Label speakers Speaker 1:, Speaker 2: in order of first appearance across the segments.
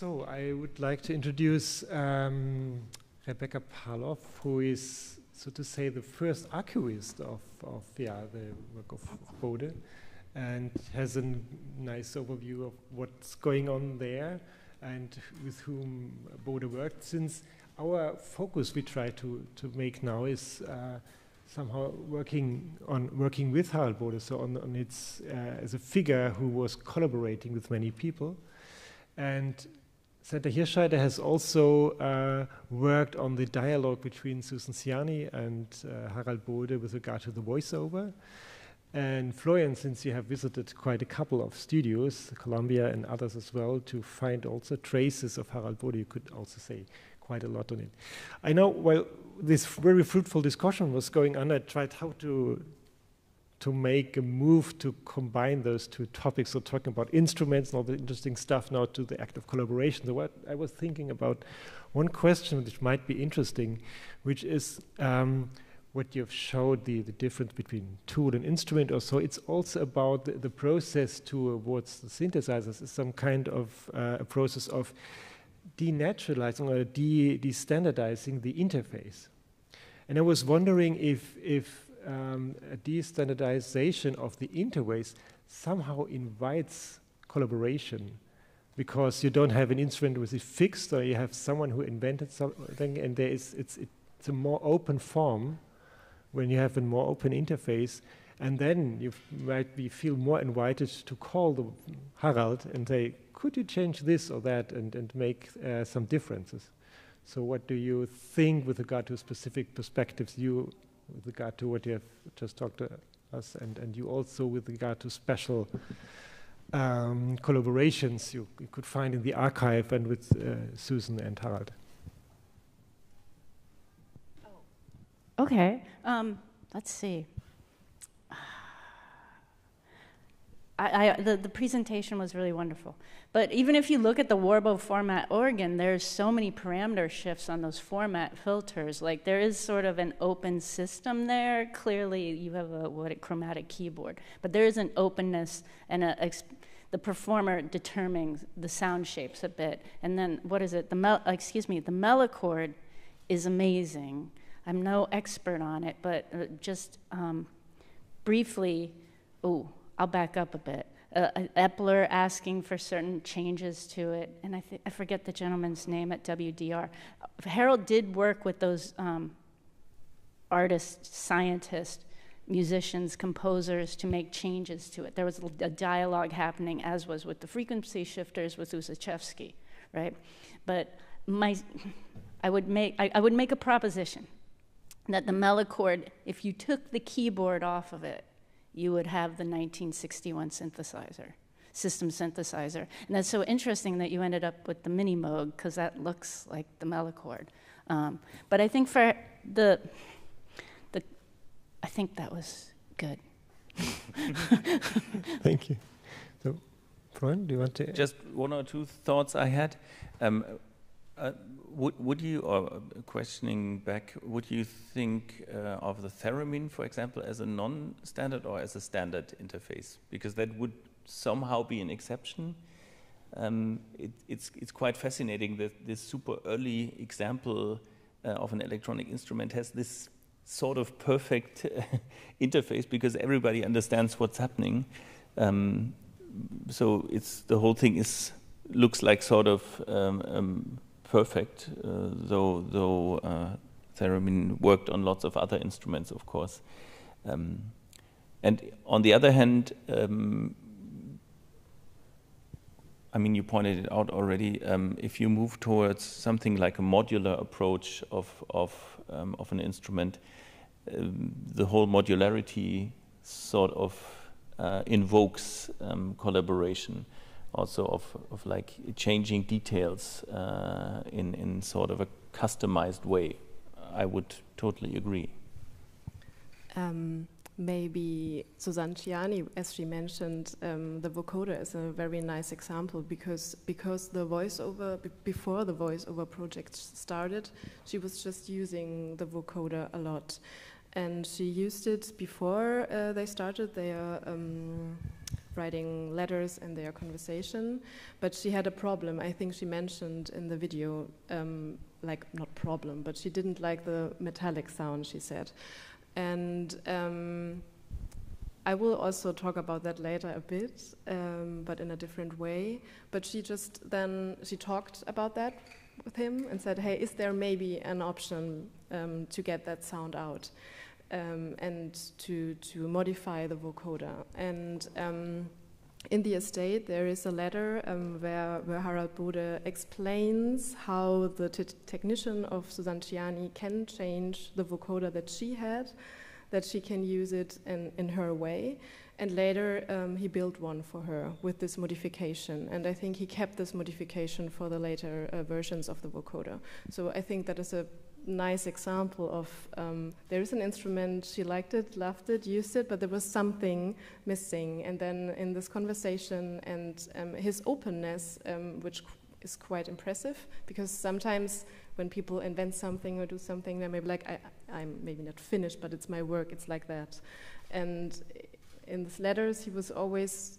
Speaker 1: So I would like to introduce Rebecca Pavlov, who is, so to say, the first archivist of the work of Bode, and has a nice overview of what's going on there and with whom Bode worked. Since our focus we try to make now is somehow working with Harald Bode, so on its as a figure who was collaborating with many people. And Santa Hirscheider has also worked on the dialogue between Susan Ciani and Harald Bode with regard to the voiceover. And Florian, since you have visited quite a couple of studios, Columbia and others as well, to find also traces of Harald Bode, you could also say quite a lot on it. I know, while this very fruitful discussion was going on, I tried how to make a move to combine those two topics, so talking about instruments and all the interesting stuff now to the act of collaboration. So what I was thinking about one question which might be interesting, which is what you've showed, the difference between tool and instrument or so. It's also about the process towards the synthesizers is some kind of a process of denaturalizing or de-standardizing the interface. And I was wondering if a de-standardization of the interface somehow invites collaboration, because you don't have an instrument which is fixed, or you have someone who invented something, and it's a more open form when you have a more open interface, and then you might feel more invited to call the Harald and say, could you change this or that and make some differences? So what do you think with regard to specific perspectives, with regard to what you have just talked to us, and you also with regard to special collaborations you could find in the archive and with Susan and Harald?
Speaker 2: Okay, let's see. The presentation was really wonderful. But even if you look at the Warbo format organ, there's so many parameter shifts on those format filters. Like, there is sort of an open system there. Clearly, you have a chromatic keyboard. But there is an openness, and the performer determines the sound shapes a bit. And then, what is it? the mellochord is amazing. I'm no expert on it, but just briefly, I'll back up a bit. Epler asking for certain changes to it, and I forget the gentleman's name at WDR. Harald did work with those artists, scientists, musicians, composers to make changes to it. There was a dialogue happening, as was with the frequency shifters with Uszachevsky, right? But I would make a proposition that the mellochord, if you took the keyboard off of it, you would have the 1961 system synthesizer. And that's so interesting that you ended up with the mini Moog, because that looks like the mellochord. But I think for I think that was good.
Speaker 1: Thank you. So, Freund, do you want to?
Speaker 3: Just one or two thoughts I had. Would you, or questioning back, would you think of the theremin, for example, as a non-standard or as a standard interface? Because that would somehow be an exception. It's quite fascinating that this super early example of an electronic instrument has this sort of perfect interface, because everybody understands what's happening. So the whole thing looks like sort of perfect, though theremin worked on lots of other instruments, of course. And on the other hand, I mean, you pointed it out already. If you move towards something like a modular approach of an instrument, the whole modularity sort of invokes collaboration, also of like changing details in sort of a customized way. I would totally agree.
Speaker 4: Maybe Susan Ciani, as she mentioned, the vocoder is a very nice example, because the voiceover, before the voiceover project started, she was just using the vocoder a lot. And she used it before they started their writing letters and their conversation. But she had a problem. I think she mentioned in the video, like not problem, but she didn't like the metallic sound, she said. And I will also talk about that later a bit, but in a different way. But she talked about that with him and said, hey, is there maybe an option to get that sound out and to modify the vocoder? And in the estate, there is a letter where Harald Bode explains how the technician of Susanne Ciani can change the vocoder that she had, that she can use it in her way. And later, he built one for her with this modification. And I think he kept this modification for the later versions of the vocoder. So I think that is a nice example of there is an instrument, she liked it, loved it, used it, but there was something missing. And then in this conversation and his openness, which is quite impressive, because sometimes when people invent something or do something, they may be like, I'm maybe not finished, but it's my work, it's like that. And in his letters, he was always,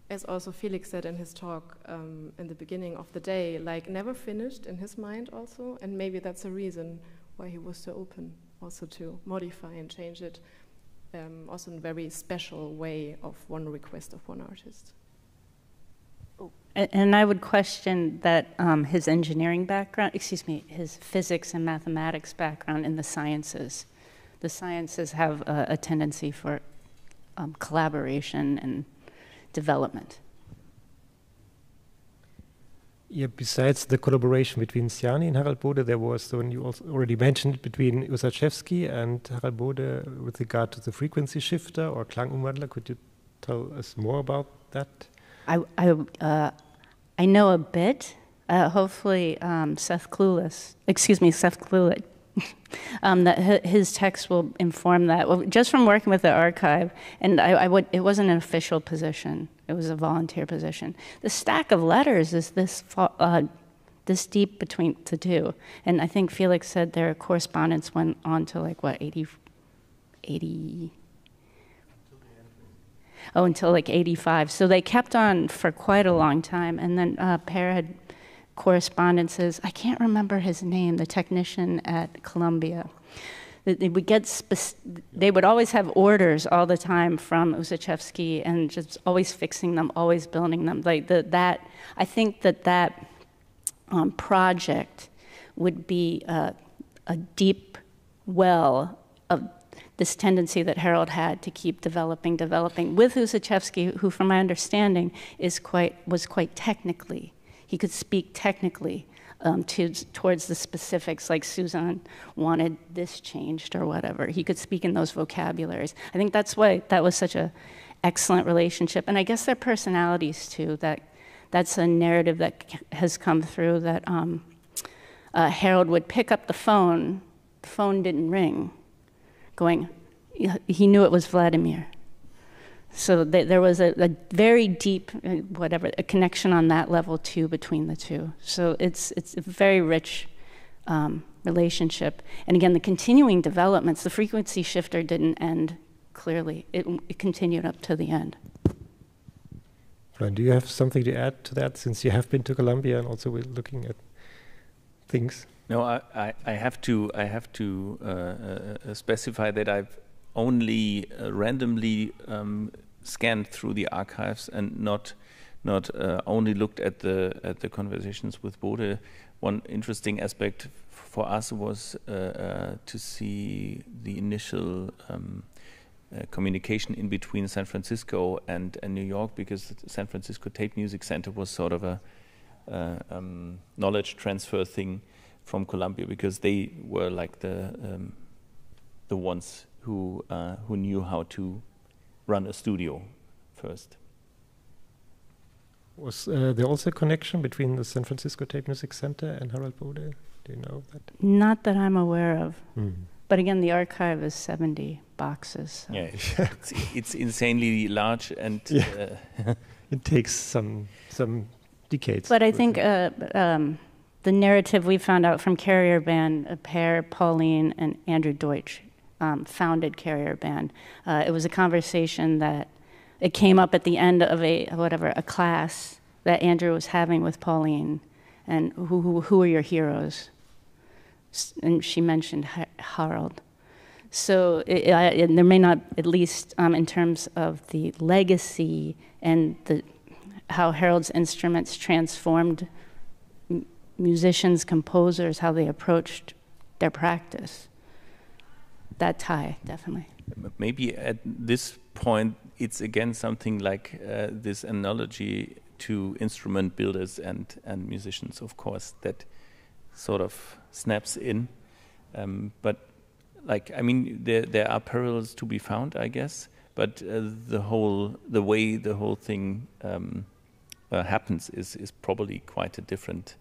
Speaker 4: as also Felix said in his talk in the beginning of the day, like never finished in his mind also, and maybe that's a reason why he was so open also to modify and change it, also in a very special way of one request of one artist.
Speaker 2: And I would question that his engineering background, his physics and mathematics background in the sciences. The sciences have a tendency for collaboration and development.
Speaker 1: Yeah, besides the collaboration between Ciani and Harald Bode, there was the one you also already mentioned between Ussachevsky and Harald Bode with regard to the frequency shifter or Klangumwandler. Could you tell us more about that?
Speaker 2: I know a bit. Hopefully, Seth Clulett, that his text will inform that. Well, just from working with the archive, and it wasn't an official position; it was a volunteer position. The stack of letters is this deep between the two, and I think Felix said their correspondence went on to like what 80. Oh, until like 85. So they kept on for quite a long time. And then Per had correspondences. I can't remember his name, the technician at Columbia. They would always have orders all the time from Ussachevsky and just always fixing them, always building them. Like I think that project would be a deep well of this tendency that Harald had to keep developing with Ussachevsky, who, from my understanding, was quite technically. He could speak technically towards the specifics, like Suzanne wanted this changed or whatever. He could speak in those vocabularies. I think that's why that was such an excellent relationship. And I guess their personalities, too. That's a narrative that has come through, that Harald would pick up the phone didn't ring. He knew it was Vladimir. So there was a very deep, a connection on that level too between the two. So it's a very rich relationship. And again, the continuing developments, the frequency shifter didn't end clearly. It continued up to the end.
Speaker 1: Brian, do you have something to add to that, since you have been to Columbia and also we're looking at things?
Speaker 3: No, I have to specify that I've only randomly scanned through the archives and not only looked at the conversations with Bode. One interesting aspect for us was to see the initial communication in between San Francisco and New York, because the San Francisco Tape Music Center was sort of a knowledge transfer thing from Columbia, because they were like the ones who knew how to run a studio first.
Speaker 1: Was there also a connection between the San Francisco Tape Music Center and Harald Bode? Do you know that?
Speaker 2: Not that I'm aware of. But again, the archive is 70 boxes. So.
Speaker 3: Yeah, it's insanely large, and
Speaker 1: it takes some decades.
Speaker 2: But I think the narrative we found out from Carrier Band, Per, Pauline, and Andrew Deutsch founded Carrier Band. It was a conversation that it came up at the end of a class that Andrew was having with Pauline, and who are your heroes? And she mentioned Harald. So there may not, at least in terms of the legacy and how Harald's instruments transformed musicians, composers, how they approached their practice. That tie, definitely.
Speaker 3: Maybe at this point, it's again something like this analogy to instrument builders and musicians, of course, that sort of snaps in. But like, I mean, there are parallels to be found, I guess. But the way the whole thing happens is probably quite a different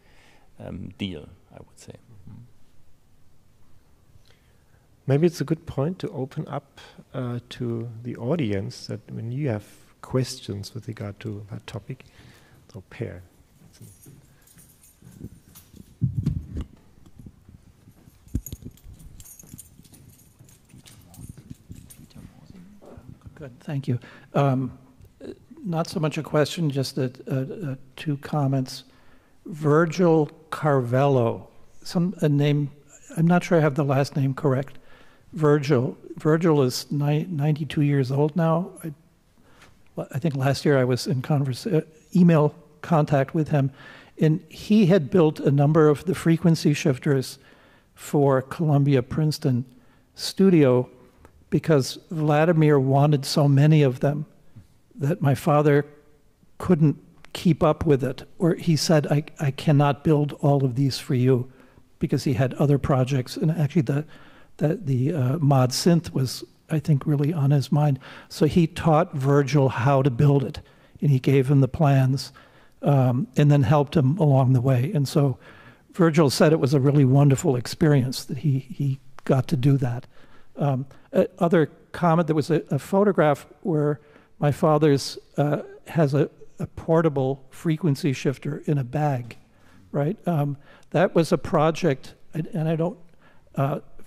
Speaker 3: deal, I would say.
Speaker 1: Maybe it's a good point to open up to the audience, that when you have questions with regard to that topic, so Per.
Speaker 5: Good, thank you. Not so much a question, just two comments. Virgil Carvello, a name, I'm not sure I have the last name correct. Virgil is 92 years old now. I think last year I was in email contact with him, and he had built a number of the frequency shifters for Columbia Princeton studio because Vladimir wanted so many of them that my father couldn't keep up with it. Or he said, I cannot build all of these for you, because he had other projects. And actually the mod synth was, I think, really on his mind. So he taught Virgil how to build it, and he gave him the plans, and then helped him along the way. And so Virgil said it was a really wonderful experience that he got to do that. Other comment, there was a photograph where my father's has a portable frequency shifter in a bag, right? That was a project, and I don't,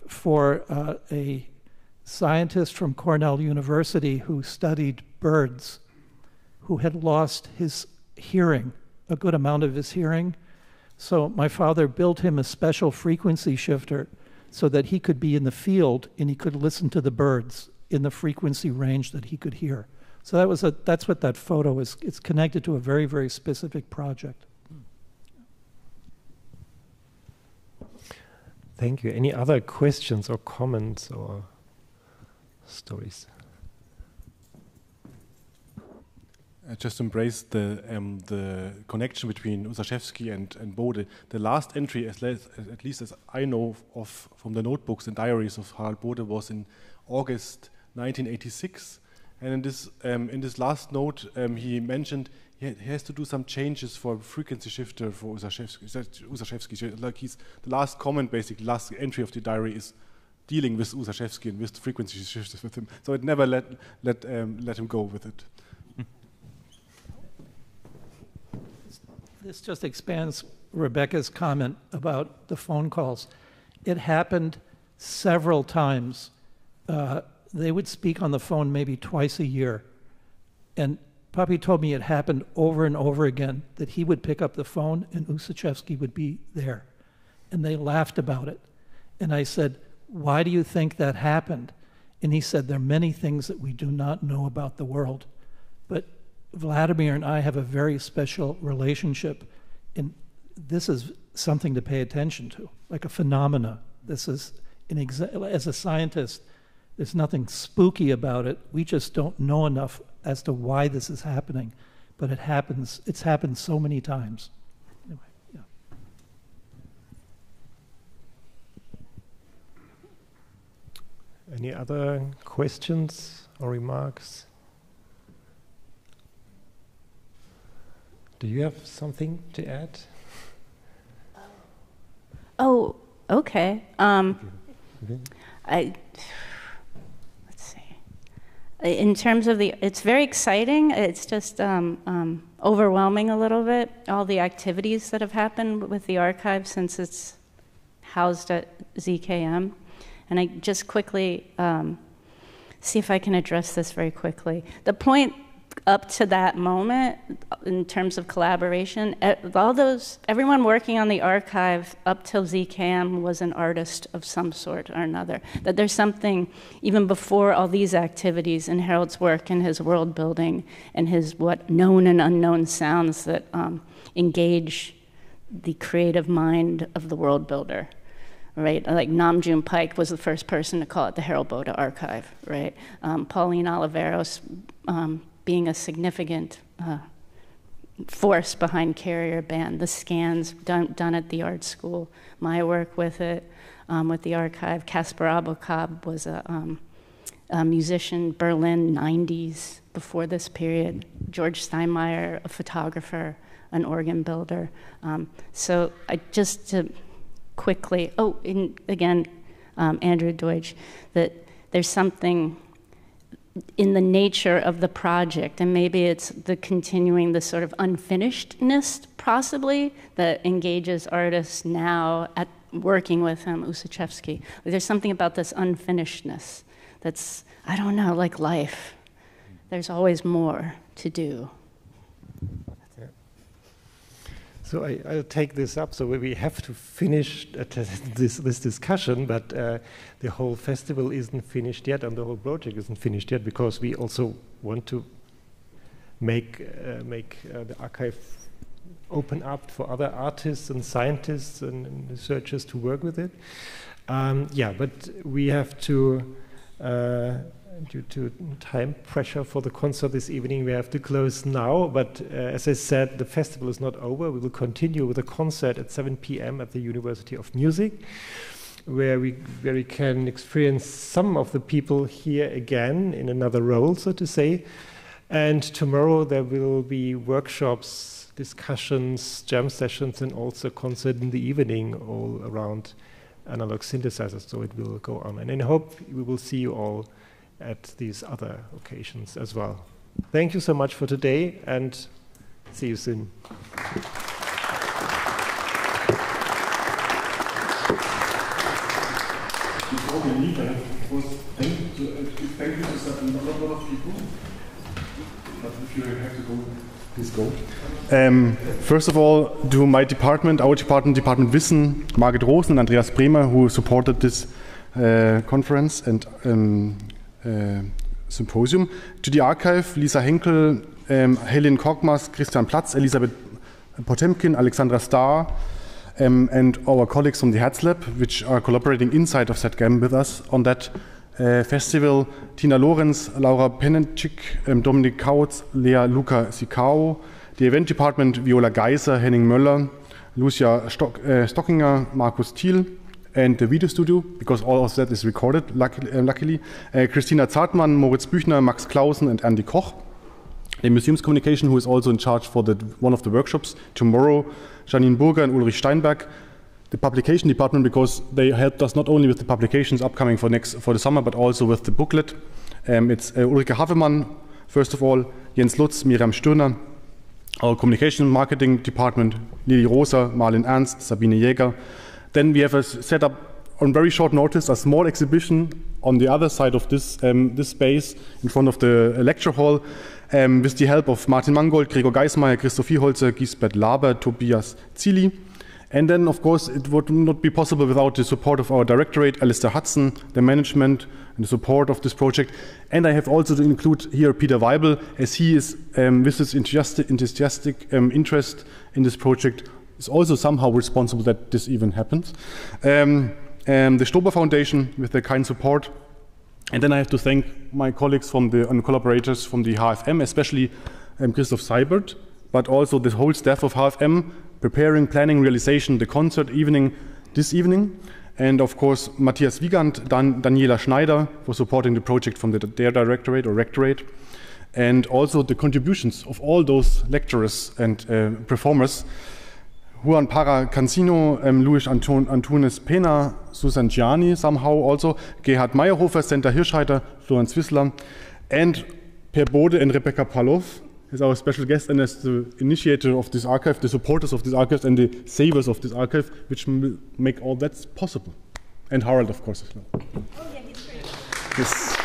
Speaker 5: for a scientist from Cornell University who studied birds, who had lost his hearing, a good amount of his hearing. So my father built him a special frequency shifter so that he could be in the field and he could listen to the birds in the frequency range that he could hear. So that's what that photo is. It's connected to a very, very specific project.
Speaker 1: Thank you. Any other questions or comments or stories?
Speaker 6: I just embrace the connection between Ussachevsky and Bode. The last entry, at least as I know of from the notebooks and diaries of Harald Bode, was in August 1986. And in this last note, he mentioned he has to do some changes for frequency shifter for Ussachevsky. Like the last comment, basically, last entry of the diary is dealing with Ussachevsky and with the frequency shifters with him. So it never let him go with it.
Speaker 5: This just expands Rebecca's comment about the phone calls. It happened several times. They would speak on the phone maybe twice a year. And Papi told me it happened over and over again, that he would pick up the phone and Ussachevsky would be there. And they laughed about it. And I said, why do you think that happened? And he said, there are many things that we do not know about the world. But Vladimir and I have a very special relationship. And this is something to pay attention to, like a phenomena. This is, as a scientist, there's nothing spooky about it. We just don't know enough as to why this is happening. But it happens. It's happened so many times. Anyway, yeah.
Speaker 1: Any other questions or remarks? Do you have something to add?
Speaker 2: Oh, okay. Let's see. In terms of it's very exciting. It's just overwhelming a little bit, all the activities that have happened with the archive since it's housed at ZKM. And I just quickly see if I can address this very quickly. The point up to that moment, in terms of collaboration, everyone working on the archive up till ZKM was an artist of some sort or another. That there's something, even before all these activities in Harald's work and his world building and his what known and unknown sounds that engage the creative mind of the world builder. Right, like Nam June Paik was the first person to call it the Harald Bode Archive, right? Pauline Oliveros being a significant force behind Carrier Band, the scans done at the art school, my work with it, with the archive. Kasper Abokab was a musician, Berlin, 90s, before this period. George Steinmeier, a photographer, an organ builder. So I just to quickly, again, Andrew Deutsch, that there's something in the nature of the project, and maybe it's the continuing, the sort of unfinishedness, possibly, that engages artists now at working with him, Ussachevsky. There's something about this unfinishedness that's, I don't know, like life. There's always more to do.
Speaker 1: So I'll take this up. So we have to finish this discussion, but the whole festival isn't finished yet, and the whole project isn't finished yet, because we also want to make the archive open up for other artists and scientists and researchers to work with it. But we have to, due to time pressure for the concert this evening, we have to close now. But as I said, the festival is not over. We will continue with a concert at 7 p.m. at the University of Music, where we can experience some of the people here again in another role, so to say. And tomorrow there will be workshops, discussions, jam sessions, and also a concert in the evening all around analog synthesizers. So it will go on. And I hope we will see you all at these other occasions as well. Thank you so much for today, and see you soon.
Speaker 6: Before we leave, I was thank you to certain lot of people. But if you have to go, please go. First of all, to my department, our department, Department Wissen, Margit Rosen and Andreas Bremer, who supported this conference and symposium. To the archive, Lisa Henkel, Helen Korkmaz, Christian Platz, Elisabeth Potemkin, Alexandra Starr, and our colleagues from the Hertz Lab, which are collaborating inside of ZKM with us on that festival. Tina Lorenz, Laura Penenchik, Dominik Kautz, Lea Luca Sikau, the event department, Viola Geiser, Henning Möller, Lucia Stockinger, Markus Thiel, and the video studio, because all of that is recorded, luckily. Christina Zartmann, Moritz Büchner, Max Clausen, and Andy Koch. The museums communication, who is also in charge for one of the workshops tomorrow, Janine Burger and Ulrich Steinberg. The publication department, because they helped us not only with the publications upcoming for the summer, but also with the booklet. It's Ulrike Havemann, first of all, Jens Lutz, Miriam Stirner. Our communication marketing department, Lili Rosa, Marlin Ernst, Sabine Jäger. Then we have set up on very short notice a small exhibition on the other side of this space in front of the lecture hall, with the help of Martin Mangold, Gregor Geismeier, Christoph Vierholzer, Gisbert Laber, Tobias Zilli. And then, of course, it would not be possible without the support of our directorate, Alistair Hudson, the management, and the support of this project. And I have also to include here Peter Weibel, as he is, with his enthusiastic interest in this project, is also somehow responsible that this even happens. The Stober Foundation with their kind support. And then I have to thank my colleagues and collaborators from the HfM, especially Christoph Seibert, but also the whole staff of HfM, preparing, planning, realization, the concert this evening. And of course, Matthias Wiegand, Daniela Schneider for supporting the project from their directorate or rectorate. And also the contributions of all those lecturers and performers. Juan Parra Cancino, Luis Antunes Pena, Susan Gianni somehow also, Gerhard Meyerhofer, Senta Hirschheiter, Florence Wissler, and Per Bode and Rebecca Pavlov as our special guest and as the initiator of this archive, the supporters of this archive and the savers of this archive, which make all that possible. And Harald, of course, as well.
Speaker 2: Oh yeah, he's great.
Speaker 6: Yes.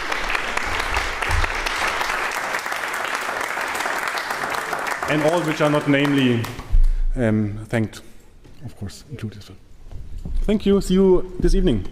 Speaker 6: and all which are not namely thanked, of course, included. Thank you. See you this evening.